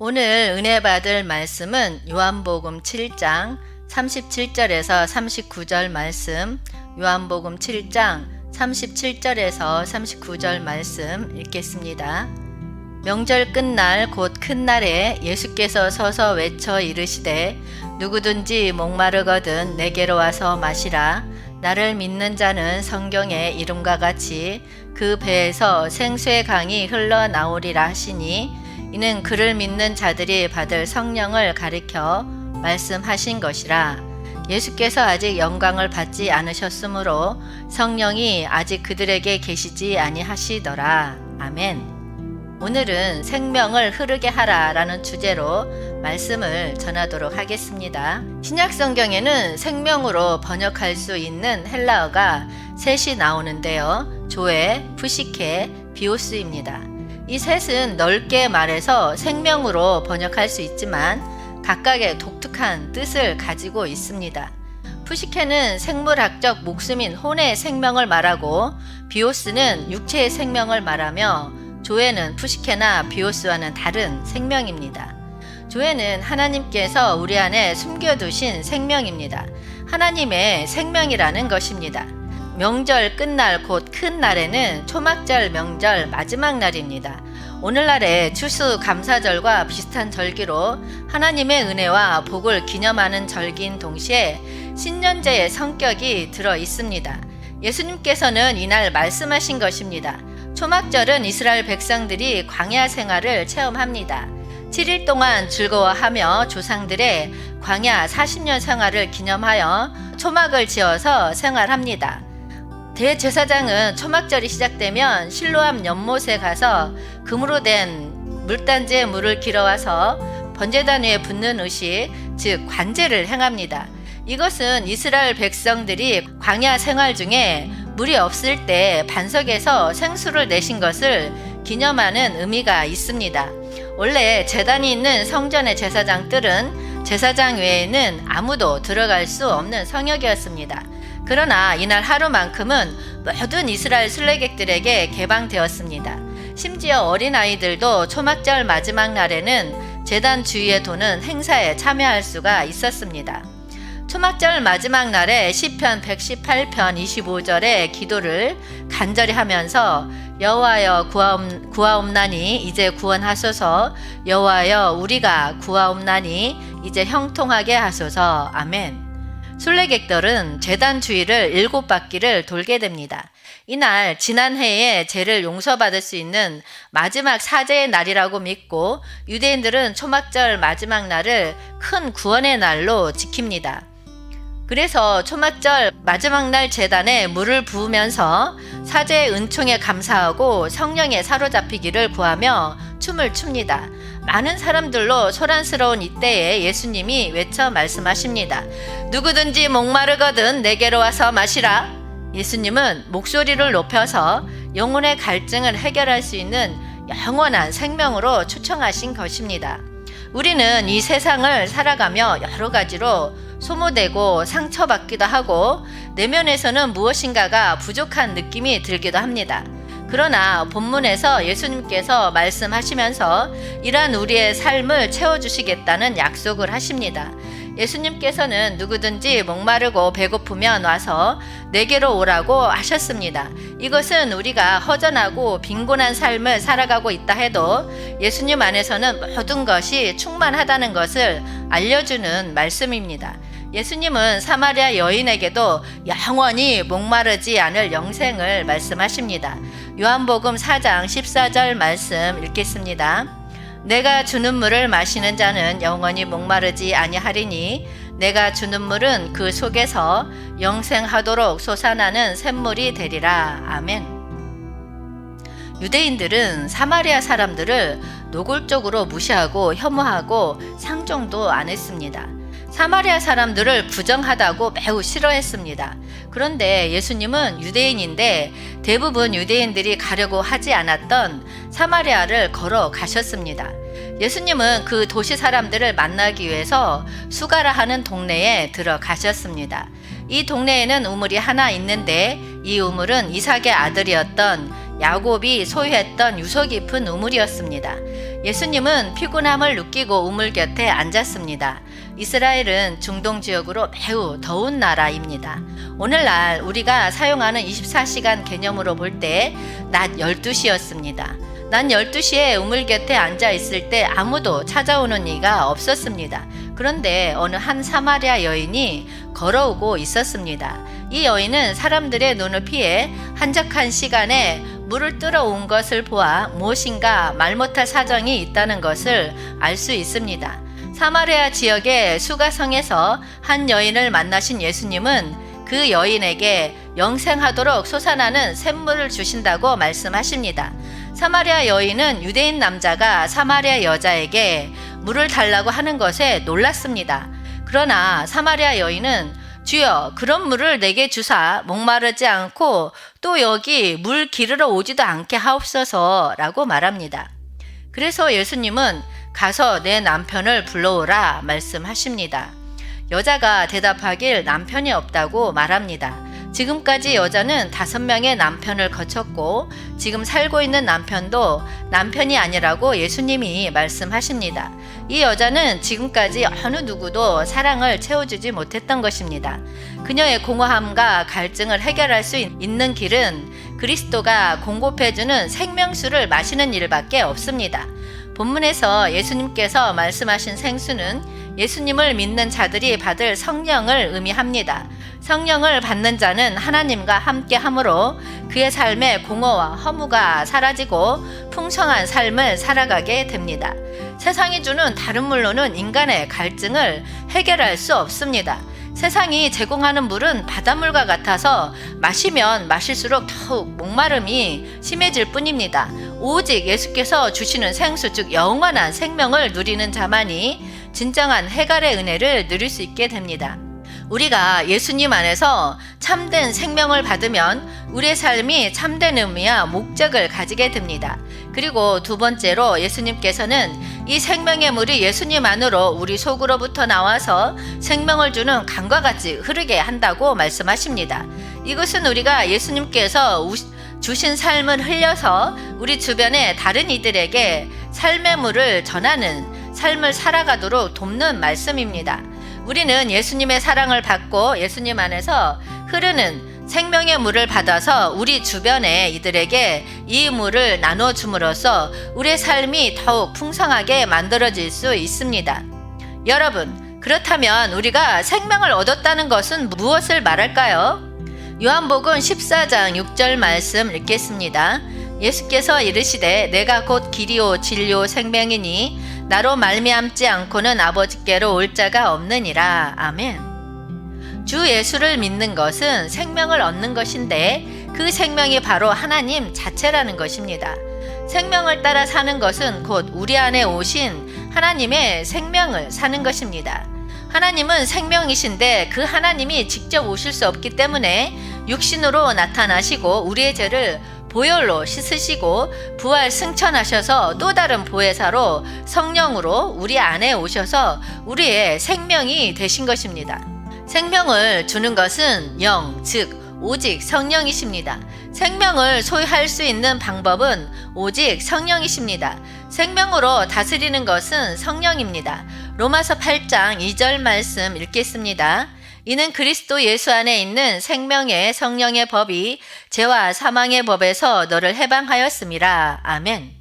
오늘 은혜 받을 말씀은 요한복음 7장 37절에서 39절 말씀, 요한복음 7장 37절에서 39절 말씀 읽겠습니다. 명절 끝날 곧 큰 날에 예수께서 서서 외쳐 이르시되 누구든지 목마르거든 내게로 와서 마시라. 나를 믿는 자는 성경의 이름과 같이 그 배에서 생수의 강이 흘러나오리라 하시니 이는 그를 믿는 자들이 받을 성령을 가리켜 말씀하신 것이라. 예수께서 아직 영광을 받지 않으셨으므로 성령이 아직 그들에게 계시지 아니하시더라. 아멘. 오늘은 생명을 흐르게 하라 라는 주제로 말씀을 전하도록 하겠습니다. 신약 성경에는 생명으로 번역할 수 있는 헬라어가 셋이 나오는데요. 조에, 푸시케, 비오스입니다. 이 셋은 넓게 말해서 생명으로 번역할 수 있지만 각각의 독특한 뜻을 가지고 있습니다. 푸시케는 생물학적 목숨인 혼의 생명을 말하고 비오스는 육체의 생명을 말하며 조에는 푸시케나 비오스와는 다른 생명입니다. 조에는 하나님께서 우리 안에 숨겨두신 생명입니다. 하나님의 생명이라는 것입니다. 명절 끝날 곧 큰 날에는 초막절 명절 마지막 날입니다. 오늘날의 추수감사절과 비슷한 절기로 하나님의 은혜와 복을 기념하는 절기인 동시에 신년제의 성격이 들어 있습니다. 예수님께서는 이날 말씀하신 것입니다. 초막절은 이스라엘 백성들이 광야 생활을 체험합니다. 7일 동안 즐거워하며 조상들의 광야 40년 생활을 기념하여 초막을 지어서 생활합니다. 대제사장은 초막절이 시작되면 실로암 연못에 가서 금으로 된 물단지에 물을 길어와서 번제단 위에 붓는 의식, 즉 관제를 행합니다. 이것은 이스라엘 백성들이 광야 생활 중에 물이 없을 때 반석에서 생수를 내신 것을 기념하는 의미가 있습니다. 원래 제단이 있는 성전의 제사장들은 제사장 외에는 아무도 들어갈 수 없는 성역이었습니다. 그러나 이날 하루만큼은 모든 이스라엘 순례객들에게 개방되었습니다. 심지어 어린아이들도 초막절 마지막 날에는 제단 주위에 도는 행사에 참여할 수가 있었습니다. 초막절 마지막 날에 시편 118편 25절의 기도를 간절히 하면서 여호와여 구하옵나니 이제 구원하소서. 여호와여 우리가 구하옵나니 이제 형통하게 하소서. 아멘. 순례객들은 제단 주위를 7바퀴를 돌게 됩니다. 이날 지난해에 죄를 용서받을 수 있는 마지막 사죄의 날이라고 믿고 유대인들은 초막절 마지막 날을 큰 구원의 날로 지킵니다. 그래서 초막절 마지막 날 제단에 물을 부으면서 사죄의 은총에 감사하고 성령에 사로잡히기를 구하며 춤을 춥니다. 많은 사람들로 소란스러운 이때에 예수님이 외쳐 말씀하십니다. 누구든지 목마르거든 내게로 와서 마시라. 예수님은 목소리를 높여서 영혼의 갈증을 해결할 수 있는 영원한 생명으로 초청하신 것입니다. 우리는 이 세상을 살아가며 여러 가지로 소모되고 상처받기도 하고 내면에서는 무엇인가가 부족한 느낌이 들기도 합니다. 그러나 본문에서 예수님께서 말씀하시면서 이러한 우리의 삶을 채워주시겠다는 약속을 하십니다. 예수님께서는 누구든지 목마르고 배고프면 와서 내게로 오라고 하셨습니다. 이것은 우리가 허전하고 빈곤한 삶을 살아가고 있다 해도 예수님 안에서는 모든 것이 충만하다는 것을 알려주는 말씀입니다. 예수님은 사마리아 여인에게도 영원히 목마르지 않을 영생을 말씀하십니다. 요한복음 4장 14절 말씀 읽겠습니다. 내가 주는 물을 마시는 자는 영원히 목마르지 아니하리니 내가 주는 물은 그 속에서 영생하도록 솟아나는 샘물이 되리라. 아멘. 유대인들은 사마리아 사람들을 노골적으로 무시하고 혐오하고 상종도 안 했습니다. 사마리아 사람들을 부정하다고 매우 싫어했습니다. 그런데 예수님은 유대인인데 대부분 유대인들이 가려고 하지 않았던 사마리아를 걸어가셨습니다. 예수님은 그 도시 사람들을 만나기 위해서 수가라 하는 동네에 들어가셨습니다. 이 동네에는 우물이 하나 있는데 이 우물은 이삭의 아들이었던 야곱이 소유했던 유서 깊은 우물이었습니다. 예수님은 피곤함을 느끼고 우물 곁에 앉았습니다. 이스라엘은 중동 지역으로 매우 더운 나라입니다. 오늘날 우리가 사용하는 24시간 개념으로 볼 때 낮 12시였습니다. 낮 12시에 우물 곁에 앉아 있을 때 아무도 찾아오는 이가 없었습니다. 그런데 어느 한 사마리아 여인이 걸어오고 있었습니다. 이 여인은 사람들의 눈을 피해 한적한 시간에 물을 뜨러 온 것을 보아 무엇인가 말 못할 사정이 있다는 것을 알 수 있습니다. 사마리아 지역의 수가성에서 한 여인을 만나신 예수님은 그 여인에게 영생하도록 솟아나는 샘물을 주신다고 말씀하십니다. 사마리아 여인은 유대인 남자가 사마리아 여자에게 물을 달라고 하는 것에 놀랐습니다. 그러나 사마리아 여인은 주여, 그런 물을 내게 주사 목마르지 않고 또 여기 물 기르러 오지도 않게 하옵소서 라고 말합니다. 그래서 예수님은 가서 내 남편을 불러오라 말씀하십니다. 여자가 대답하길 남편이 없다고 말합니다. 지금까지 여자는 5명의 남편을 거쳤고 지금 살고 있는 남편도 남편이 아니라고 예수님이 말씀하십니다. 이 여자는 지금까지 어느 누구도 사랑을 채워주지 못했던 것입니다. 그녀의 공허함과 갈증을 해결할 수 있는 길은 그리스도가 공급해주는 생명수를 마시는 일밖에 없습니다. 본문에서 예수님께서 말씀하신 생수는 예수님을 믿는 자들이 받을 성령을 의미합니다. 성령을 받는 자는 하나님과 함께 함으로 그의 삶의 공허와 허무가 사라지고 풍성한 삶을 살아가게 됩니다. 세상이 주는 다른 물로는 인간의 갈증을 해결할 수 없습니다. 세상이 제공하는 물은 바닷물과 같아서 마시면 마실수록 더욱 목마름이 심해질 뿐입니다. 오직 예수께서 주시는 생수, 즉 영원한 생명을 누리는 자만이 진정한 해갈의 은혜를 누릴 수 있게 됩니다. 우리가 예수님 안에서 참된 생명을 받으면 우리의 삶이 참된 의미와 목적을 가지게 됩니다. 그리고 두 번째로 예수님께서는 이 생명의 물이 예수님 안으로 우리 속으로부터 나와서 생명을 주는 강과 같이 흐르게 한다고 말씀하십니다. 이것은 우리가 예수님께서 주신 삶을 흘려서 우리 주변의 다른 이들에게 삶의 물을 전하는 삶을 살아가도록 돕는 말씀입니다. 우리는 예수님의 사랑을 받고 예수님 안에서 흐르는 생명의 물을 받아서 우리 주변의 이들에게 이 물을 나눠줌으로써 우리의 삶이 더욱 풍성하게 만들어질 수 있습니다. 여러분, 그렇다면 우리가 생명을 얻었다는 것은 무엇을 말할까요? 요한복음 14장 6절 말씀 읽겠습니다. 예수께서 이르시되 내가 곧 길이요 진리요 생명이니 나로 말미암지 않고는 아버지께로 올 자가 없느니라. 아멘. 주 예수를 믿는 것은 생명을 얻는 것인데 그 생명이 바로 하나님 자체라는 것입니다. 생명을 따라 사는 것은 곧 우리 안에 오신 하나님의 생명을 사는 것입니다. 하나님은 생명이신데 그 하나님이 직접 오실 수 없기 때문에 육신으로 나타나시고 우리의 죄를 보혈로 씻으시고 부활 승천하셔서 또 다른 보혜사로 성령으로 우리 안에 오셔서 우리의 생명이 되신 것입니다. 생명을 주는 것은 영, 즉 오직 성령이십니다. 생명을 소유할 수 있는 방법은 오직 성령이십니다. 생명으로 다스리는 것은 성령입니다. 로마서 8장 2절 말씀 읽겠습니다. 이는 그리스도 예수 안에 있는 생명의 성령의 법이 죄와 사망의 법에서 너를 해방하였음이라. 아멘.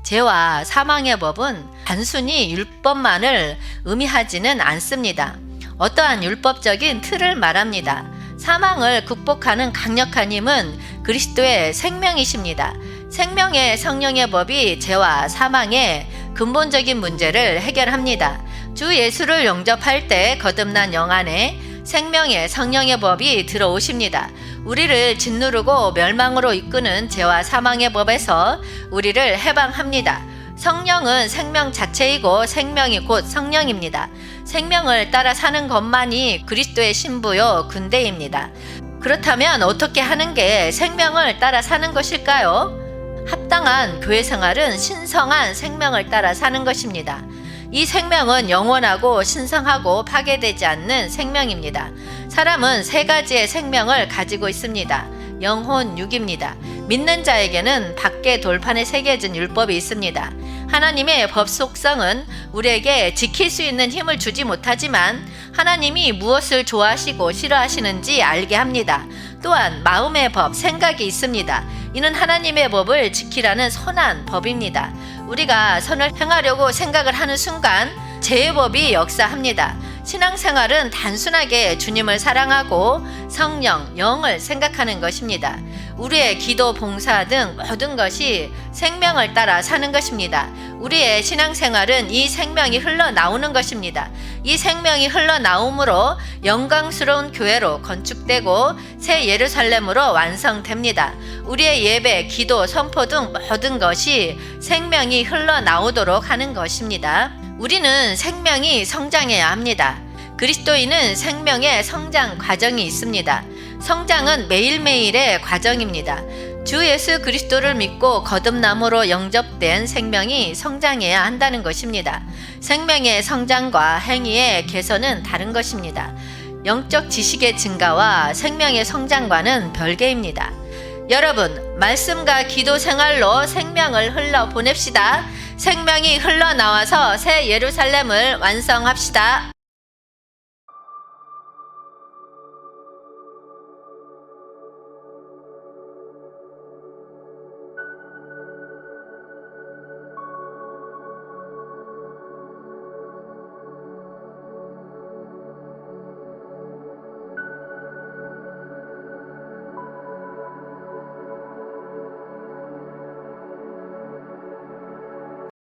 죄와 사망의 법은 단순히 율법만을 의미하지는 않습니다. 어떠한 율법적인 틀을 말합니다. 사망을 극복하는 강력한 힘은 그리스도의 생명이십니다. 생명의 성령의 법이 죄와 사망의 근본적인 문제를 해결합니다. 주 예수를 영접할 때 거듭난 영 안에 생명의 성령의 법이 들어오십니다. 우리를 짓누르고 멸망으로 이끄는 죄와 사망의 법에서 우리를 해방합니다. 성령은 생명 자체이고 생명이 곧 성령입니다. 생명을 따라 사는 것만이 그리스도의 신부요 군대입니다. 그렇다면 어떻게 하는 게 생명을 따라 사는 것일까요? 합당한 교회 생활은 신성한 생명을 따라 사는 것입니다. 이 생명은 영원하고 신성하고 파괴되지 않는 생명입니다. 사람은 세 가지의 생명을 가지고 있습니다. 영혼, 육입니다. 믿는 자에게는 밖에 돌판에 새겨진 율법이 있습니다. 하나님의 법 속성은 우리에게 지킬 수 있는 힘을 주지 못하지만 하나님이 무엇을 좋아하시고 싫어하시는지 알게 합니다. 또한 마음의 법, 생각이 있습니다. 이는 하나님의 법을 지키라는 선한 법입니다. 우리가 선을 행하려고 생각을 하는 순간 제법이 역사합니다. 신앙생활은 단순하게 주님을 사랑하고 성령, 영을 생각하는 것입니다. 우리의 기도, 봉사 등 모든 것이 생명을 따라 사는 것입니다. 우리의 신앙생활은 이 생명이 흘러나오는 것입니다. 이 생명이 흘러나옴으로 영광스러운 교회로 건축되고 새 예루살렘으로 완성됩니다. 우리의 예배, 기도, 선포 등 모든 것이 생명이 흘러나오도록 하는 것입니다. 우리는 생명이 성장해야 합니다. 그리스도인은 생명의 성장 과정이 있습니다. 성장은 매일매일의 과정입니다. 주 예수 그리스도를 믿고 거듭남으로 영접된 생명이 성장해야 한다는 것입니다. 생명의 성장과 행위의 개선은 다른 것입니다. 영적 지식의 증가와 생명의 성장과는 별개입니다. 여러분, 말씀과 기도 생활로 생명을 흘러 보냅시다. 생명이 흘러나와서 새 예루살렘을 완성합시다.